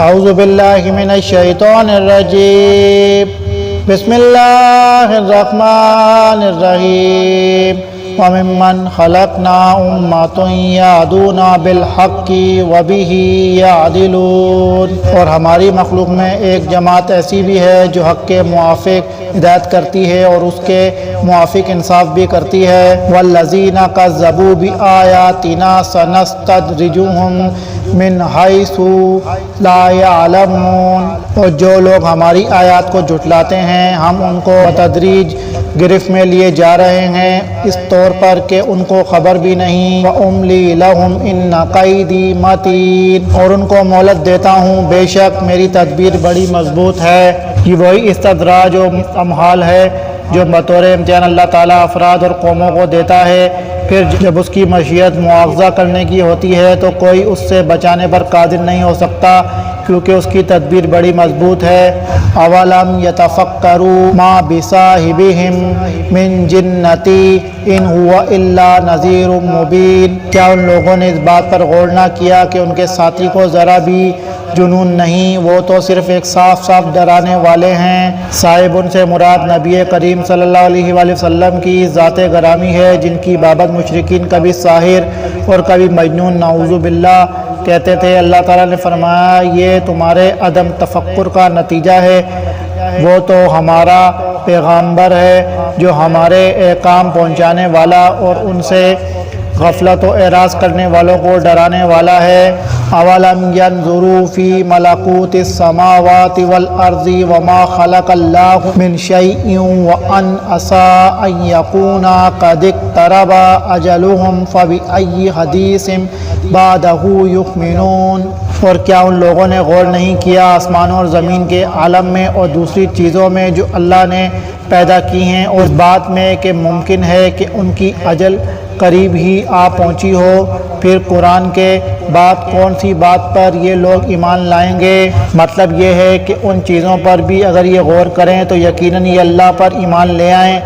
اعوذ باللہ من الشیطان الرجیم بسم اللہ الرحمن الرحیم وَمِمَّنْ خَلَقْنَا أُمَّةٌ يَهْدُونَ بِالْحَقِّ وَبِهِ يَعْدِلُونَ، اور ہماری مخلوق میں ایک جماعت ایسی بھی ہے جو حق کے موافق ہدایت کرتی ہے اور اس کے موافق انصاف بھی کرتی ہے۔ وَالَّذِينَ كَذَّبُوا بِآيَاتِنَا سَنَسْتَدْرِجُهُمْ مِنْ حَيْثُ لَا يَعْلَمُونَ، اور جو لوگ ہماری آیات کو جھٹلاتے ہیں ہم ان کو بتدریج گرفت میں لیے جا رہے ہیں، اس طور پر کہ ان کو خبر بھی نہیں۔ وَأُمْلِي لَهُمْ إِنَّ كَيْدِي مَتِينٌ، اور ان کو مہلت دیتا ہوں، بے شک میری تدبیر بڑی مضبوط ہے۔ یہ وہی استدراج و امہال ہے جو بطور امتحان اللہ تعالیٰ افراد اور قوموں کو دیتا ہے، پھر جب اس کی مشیت مواخذہ کرنے کی ہوتی ہے تو کوئی اس سے بچانے پر قادر نہیں ہو سکتا، کیونکہ اس کی تدبیر بڑی مضبوط ہے۔ اولم یتفکروا ما بصاحبہم من جنۃ ان هو الا نذیر مبین، کیا ان لوگوں نے اس بات پر غور نہ کیا کہ ان کے ساتھی کو ذرا بھی جنون نہیں، وہ تو صرف ایک صاف صاف ڈرانے والے ہیں۔ صاحب ان سے مراد نبی کریم صلی اللہ علیہ وآلہ وسلم کی ذات گرامی ہے، جن کی بابت مشرکین کبھی ساحر اور کبھی مجنون نعوذ باللہ کہتے تھے۔ اللہ تعالیٰ نے فرمایا یہ تمہارے عدم تفکر کا نتیجہ ہے، وہ تو ہمارا پیغامبر ہے جو ہمارے احکام پہنچانے والا اور ان سے غفلت و اعراض کرنے والوں کو ڈرانے والا ہے۔ اولم ينظروا في ملکوت السماوات والارض وما خلق اللہ من شیء وان عسى ان یکون قد اقترب اجلهم فبأي حدیث بعدہ یؤمنون، اور کیا ان لوگوں نے غور نہیں کیا آسمانوں اور زمین کے عالم میں اور دوسری چیزوں میں جو اللہ نے پیدا کی ہیں، اور اس بات میں کہ ممکن ہے کہ ان کی اجل قریب ہی آ پہنچی ہو، پھر قرآن کے بعد کون سی بات پر یہ لوگ ایمان لائیں گے؟ مطلب یہ ہے کہ ان چیزوں پر بھی اگر یہ غور کریں تو یقیناً یہ اللہ پر ایمان لے آئیں،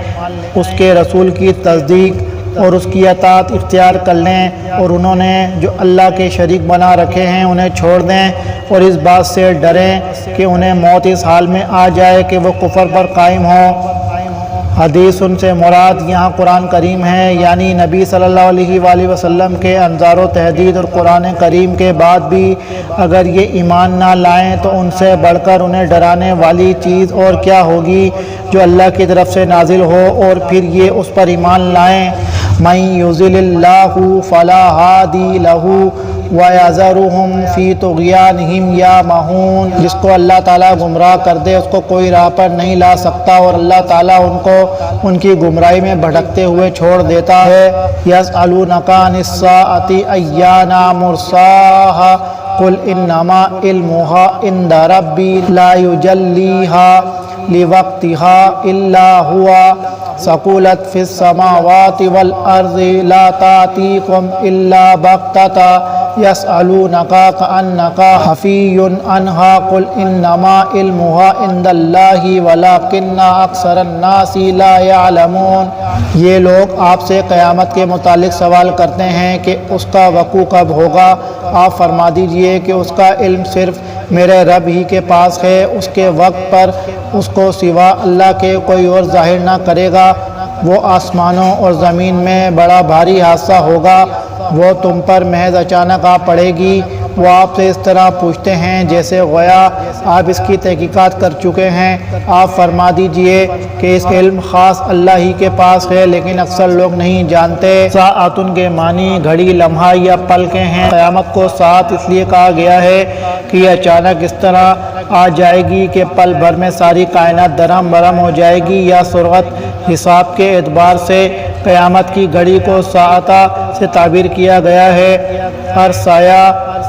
اس کے رسول کی تصدیق اور اس کی اطاعت اختیار کر لیں، اور انہوں نے جو اللہ کے شریک بنا رکھے ہیں انہیں چھوڑ دیں، اور اس بات سے ڈریں کہ انہیں موت اس حال میں آ جائے کہ وہ کفر پر قائم ہوں۔ حدیث ان سے مراد یہاں قرآن کریم ہے، یعنی نبی صلی اللہ علیہ وآلہ وسلم کے انذار و تحدید اور قرآن کریم کے بعد بھی اگر یہ ایمان نہ لائیں تو ان سے بڑھ کر انہیں ڈرانے والی چیز اور کیا ہوگی جو اللہ کی طرف سے نازل ہو، اور پھر یہ اس پر ایمان لائیں۔ من یضلل اللہ فلا ہادی لہ وَيَذَرُهُمْ فِي طُغْيَانِهِمْ يَعْمَهُونَ، جس کو اللہ تعالیٰ گمراہ کر دے اس کو کوئی راہ پر نہیں لا سکتا، اور اللہ تعالیٰ ان کو ان کی گمراہی میں بھٹکتے ہوئے چھوڑ دیتا ہے۔ يَسْأَلُونَكَ عَنِ السَّاعَةِ أَيَّانَ مُرْسَاهَا قُلْ إِنَّمَا عِلْمُهَا عِندَ رَبِّي لَا يُجَلِّيهَا لِوَقْتِهَا إِلَّا هُوَ ثقلت فی السماوات والارض لا تأتیکم الا بغتۃ یسألونک کأنک حفی عنہا قل انما علمها عند اللہ ولکن اکثر الناس لا یعلمون۔ یہ لوگ آپ سے قیامت کے متعلق سوال کرتے ہیں کہ اس کا وقوع کب ہوگا، آپ فرما دیجئے کہ اس کا علم صرف میرے رب ہی کے پاس ہے، اس کے وقت پر اس کو سوا اللہ کے کوئی اور ظاہر نہ کرے گا۔ وہ آسمانوں اور زمین میں بڑا بھاری حادثہ ہوگا، وہ تم پر محض اچانک آ پڑے گی۔ وہ آپ سے اس طرح پوچھتے ہیں جیسے گویا آپ اس کی تحقیقات کر چکے ہیں، آپ فرما دیجئے کہ اس علم خاص اللہ ہی کے پاس ہے، لیکن اکثر لوگ نہیں جانتے۔ ساعتن کے معنی گھڑی، لمحہ یا پل کے ہیں۔ قیامت کو ساعت اس لیے کہا گیا ہے کہ یہ اچانک اس طرح آ جائے گی کہ پل بھر میں ساری کائنات درہم برہم ہو جائے گی، یا سرعت حساب کے اعتبار سے قیامت کی گھڑی کو ساعتہ سے تعبیر کیا گیا ہے۔ ہر سایہ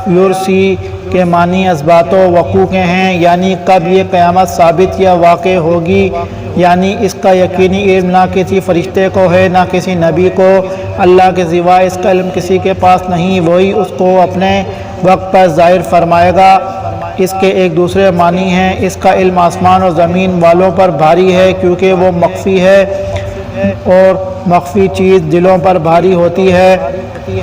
یورسی کے معنی اثبات و وقوع کے ہیں، یعنی کب یہ قیامت ثابت یا واقع ہوگی، یعنی اس کا یقینی علم نہ کسی فرشتے کو ہے نہ کسی نبی کو، اللہ کے سوا اس کا علم کسی کے پاس نہیں، وہی اس کو اپنے وقت پر ظاہر فرمائے گا۔ اس کے ایک دوسرے معنی ہیں، اس کا علم آسمان اور زمین والوں پر بھاری ہے کیونکہ وہ مخفی ہے، اور مخفی چیز دلوں پر بھاری ہوتی ہے۔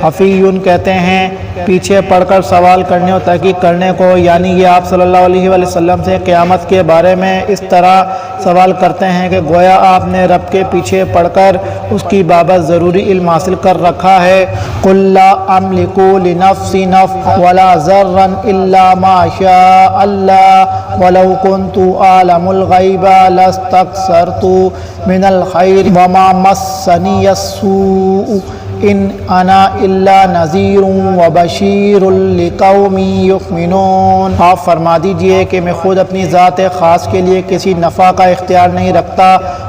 حفیون کہتے ہیں پیچھے پڑھ کر سوال کرنے اور تحقیق کرنے کو، یعنی یہ آپ صلی اللہ علیہ وآلہ وسلم سے قیامت کے بارے میں اس طرح سوال کرتے ہیں کہ گویا آپ نے رب کے پیچھے پڑھ کر اس کی بابت ضروری علم حاصل کر رکھا ہے۔ قُل لَّا أَمْلِكُ لِنَفْسِي نَفْعًا وَلَا ضَرًّا إِلَّا مَا شَاءَ اللَّهُ وَلَوْ كُنتُ أَعْلَمُ الْغَيْبَ لَاسْتَكْثَرْتُ مِنَ الْخَيْرِ وَمَا مَسَّنِيَ السُّوءُ ان انا الا نذیر وبشیر لقوم یؤمنون۔ آپ فرما دیجئے کہ میں خود اپنی ذات خاص کے لیے کسی نفع کا اختیار نہیں رکھتا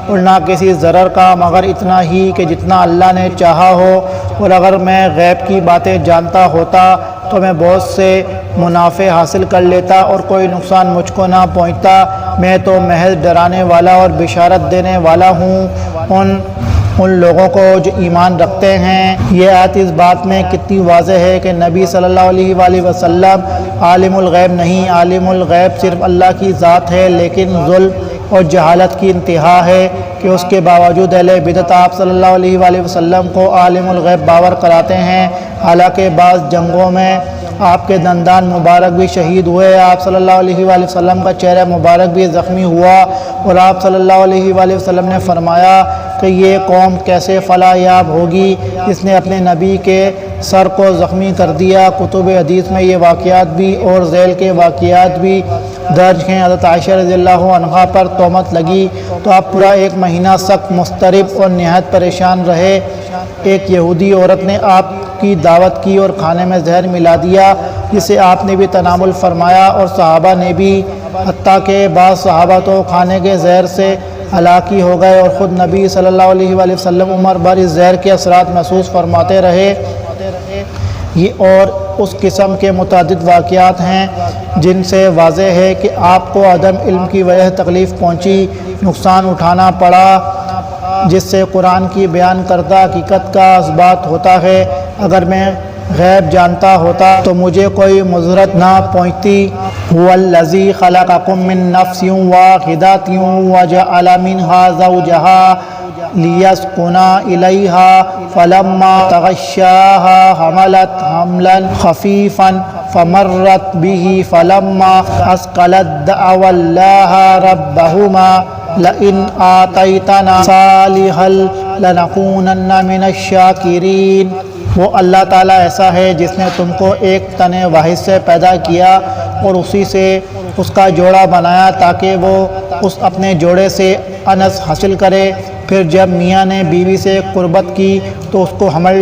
اور نہ کسی ضرر کا، مگر اتنا ہی کہ جتنا اللہ نے چاہا ہو، اور اگر میں غیب کی باتیں جانتا ہوتا تو میں بہت سے منافع حاصل کر لیتا اور کوئی نقصان مجھ کو نہ پہنچتا۔ میں تو محض ڈرانے والا اور بشارت دینے والا ہوں ان لوگوں کو جو ایمان رکھتے ہیں۔ یہ آیت اس بات میں کتنی واضح ہے کہ نبی صلی اللہ علیہ وآلہ وسلم عالم الغیب نہیں، عالم الغیب صرف اللہ کی ذات ہے، لیکن ظلم اور جہالت کی انتہا ہے کہ اس کے باوجود اہل بدعت آپ صلی اللہ علیہ وآلہ وسلم کو عالم الغیب باور کراتے ہیں، حالانکہ بعض جنگوں میں آپ کے دندان مبارک بھی شہید ہوئے، آپ صلی اللہ علیہ وآلہ وسلم کا چہرہ مبارک بھی زخمی ہوا، اور آپ صلی اللہ علیہ وآلہ وسلم نے فرمایا کہ یہ قوم کیسے فلاح یاب ہوگی جس نے اپنے نبی کے سر کو زخمی کر دیا۔ کتب حدیث میں یہ واقعات بھی اور ذیل کے واقعات بھی درج ہیں۔ حضرت عائشہ رضی اللہ عنہا پر تہمت لگی تو آپ پورا 1 مہینہ سخت مضطرب اور نہایت پریشان رہے۔ ایک یہودی عورت نے آپ کی دعوت کی اور کھانے میں زہر ملا دیا، جسے آپ نے بھی تناول فرمایا اور صحابہ نے بھی، حتیٰ کہ بعض صحابہ تو کھانے کے زہر سے ہلاکی ہو گئے، اور خود نبی صلی اللہ علیہ وآلہ وسلم عمر بھر اس زہر کے اثرات محسوس فرماتے رہے۔ یہ اور اس قسم کے متعدد واقعات ہیں جن سے واضح ہے کہ آپ کو عدم علم کی وجہ تکلیف پہنچی، نقصان اٹھانا پڑا، جس سے قرآن کی بیان کردہ حقیقت کا اثبات ہوتا ہے۔ اگر میں غیب جانتا ہوتا تو مجھے کوئی مضرت نہ پہنچتی۔ هو الذی خلقکم من نفس واحدۃ وجعل منها زوجها لیسکن الیہا فلما تغشاها حملت حملا خفیفا فمرت به فلما اثقلت دعوا اللہ ربہما لئن آتیتنا صالحا لنکونن من الشاکرین۔ وہ اللہ تعالیٰ ایسا ہے جس نے تم کو ایک تن واحد سے پیدا کیا اور اسی سے اس کا جوڑا بنایا تاکہ وہ اس اپنے جوڑے سے انس حاصل کرے۔ پھر جب میاں نے بیوی سے قربت کی تو اس کو حمل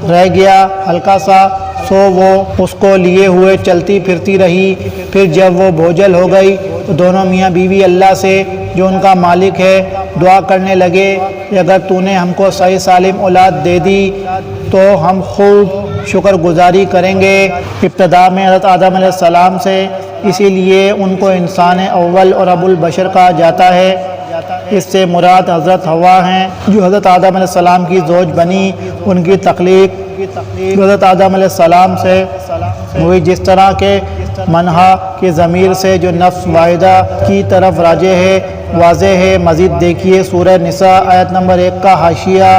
رہ گیا ہلکا سا، سو وہ اس کو لیے ہوئے چلتی پھرتی رہی۔ پھر جب وہ بوجھل ہو گئی تو دونوں میاں بیوی اللہ سے جو ان کا مالک ہے دعا کرنے لگے کہ اگر تو نے ہم کو صحیح سالم اولاد دے دی تو ہم خوب شکر گزاری کریں گے۔ ابتدا میں حضرت آدم علیہ السلام سے، اسی لیے ان کو انسان اول اور ابو البشر کہا جاتا ہے۔ اس سے مراد حضرت حوا ہیں جو حضرت آدم علیہ السلام کی زوج بنی۔ ان کی تخلیق حضرت آدم علیہ السلام سے ہوئی، جس طرح کے منہا کی ضمیر سے جو نفس واحدہ کی طرف راجع ہے واضح ہے۔ مزید دیکھیے سورہ نساء آیت نمبر 1 کا حاشیہ،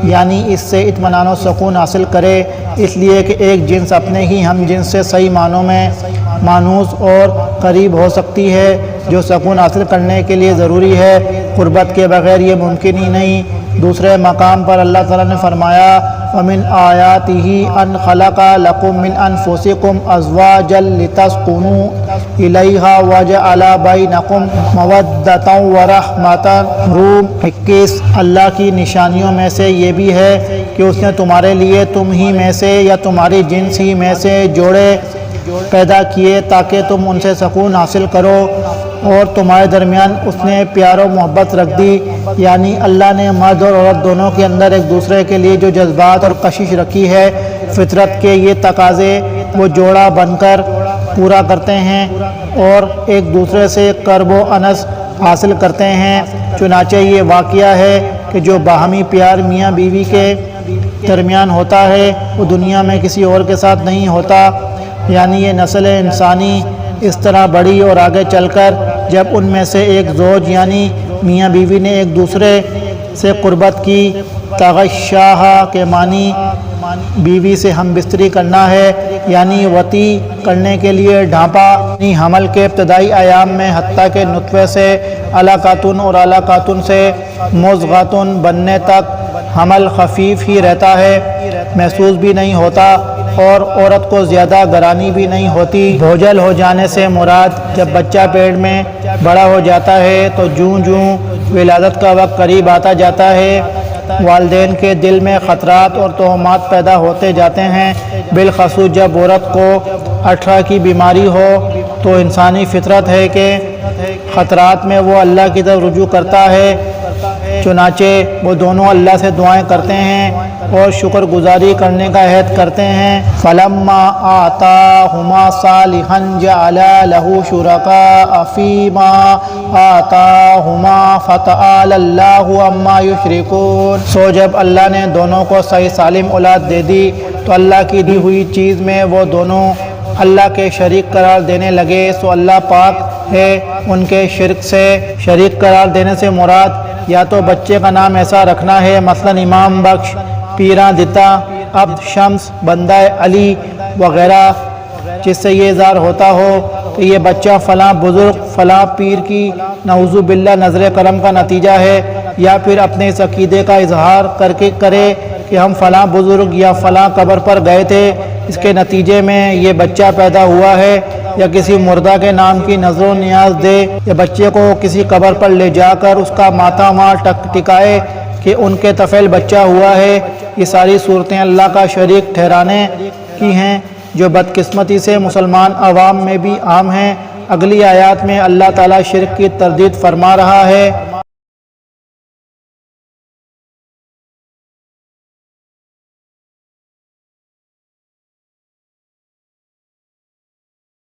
یعنی اس سے اطمینان و سکون حاصل کرے، اس لیے کہ ایک جنس اپنے ہی ہم جنس سے صحیح معنوں میں مانوس اور قریب ہو سکتی ہے، جو سکون حاصل کرنے کے لیے ضروری ہے۔ قربت کے بغیر یہ ممکن ہی نہیں۔ دوسرے مقام پر اللہ تعالیٰ نے فرمایا وَمِنْ آيَاتِهِ أَنْ خَلَقَ لَكُم مِّنْ أَنفُسِكُمْ أَزْوَاجًا لِتَسْكُنُوا إِلَيْهَا وَجَعَلَ بَيْنَكُم مَّوَدَّةً وَرَحْمَةً۔ روم 21۔ اللہ کی نشانیوں میں سے یہ بھی ہے کہ اس نے تمہارے لیے تم ہی میں سے یا تمہاری جنس ہی میں سے جوڑے پیدا کیے تاکہ تم ان سے سکون حاصل کرو، اور تمہارے درمیان اس نے پیار و محبت رکھ دی، یعنی اللہ نے مرد اور عورت دونوں کے اندر ایک دوسرے کے لیے جو جذبات اور کشش رکھی ہے، فطرت کے یہ تقاضے وہ جوڑا بن کر پورا کرتے ہیں اور ایک دوسرے سے قرب و انس حاصل کرتے ہیں۔ چنانچہ یہ واقعہ ہے کہ جو باہمی پیار میاں بیوی کے درمیان ہوتا ہے وہ دنیا میں کسی اور کے ساتھ نہیں ہوتا، یعنی یہ نسل انسانی اس طرح بڑھی اور آگے چل کر جب ان میں سے ایک زوج یعنی میاں بیوی نے ایک دوسرے سے قربت کی، تغشاہا کے معنی بیوی سے ہم بستری کرنا ہے، یعنی وطی کرنے کے لیے ڈھانپا، یعنی حمل کے ابتدائی ایام میں حتیٰ کہ نطفے سے علقۃ اور علقۃ سے مضغۃ بننے تک حمل خفیف ہی رہتا ہے، محسوس بھی نہیں ہوتا اور عورت کو زیادہ گرانی بھی نہیں ہوتی۔ بوجھل ہو جانے سے مراد جب بچہ پیٹ میں بڑا ہو جاتا ہے تو جوں جوں ولادت کا وقت قریب آتا جاتا ہے، والدین کے دل میں خطرات اور توہمات پیدا ہوتے جاتے ہیں، بالخصوص جب عورت کو 18 کی بیماری ہو تو انسانی فطرت ہے کہ خطرات میں وہ اللہ کی طرف رجوع کرتا ہے، چنانچہ وہ دونوں اللہ سے دعائیں کرتے ہیں اور شکر گزاری کرنے کا عہد کرتے ہیں۔ فلما آتاہما صالحا جعل لہ شرکاء فیما آتاہما فتعالی اللہ عما یشرکون۔ سو جب اللہ نے دونوں کو صحیح سالم اولاد دے دی تو اللہ کی دی ہوئی چیز میں وہ دونوں اللہ کے شریک قرار دینے لگے، سو اللہ پاک ہے ان کے شرک سے۔ شریک قرار دینے سے مراد یا تو بچے کا نام ایسا رکھنا ہے، مثلا امام بخش، پیراں دتا، عبد شمس، بندہ علی وغیرہ، جس سے یہ اظہار ہوتا ہو کہ یہ بچہ فلاں بزرگ فلاں پیر کی نعوذ باللہ نظر کرم کا نتیجہ ہے، یا پھر اپنے اس عقیدے کا اظہار کر کے کرے کہ ہم فلاں بزرگ یا فلاں قبر پر گئے تھے، اس کے نتیجے میں یہ بچہ پیدا ہوا ہے، یا کسی مردہ کے نام کی نظر و نیاز دے، یا بچے کو کسی قبر پر لے جا کر اس کا ماتھا وہاں ٹکائے کہ ان کے طفیل بچہ ہوا ہے۔ یہ ساری صورتیں اللہ کا شریک ٹھہرانے کی ہیں، جو بدقسمتی سے مسلمان عوام میں بھی عام ہیں۔ اگلی آیات میں اللہ تعالیٰ شرک کی تردید فرما رہا ہے۔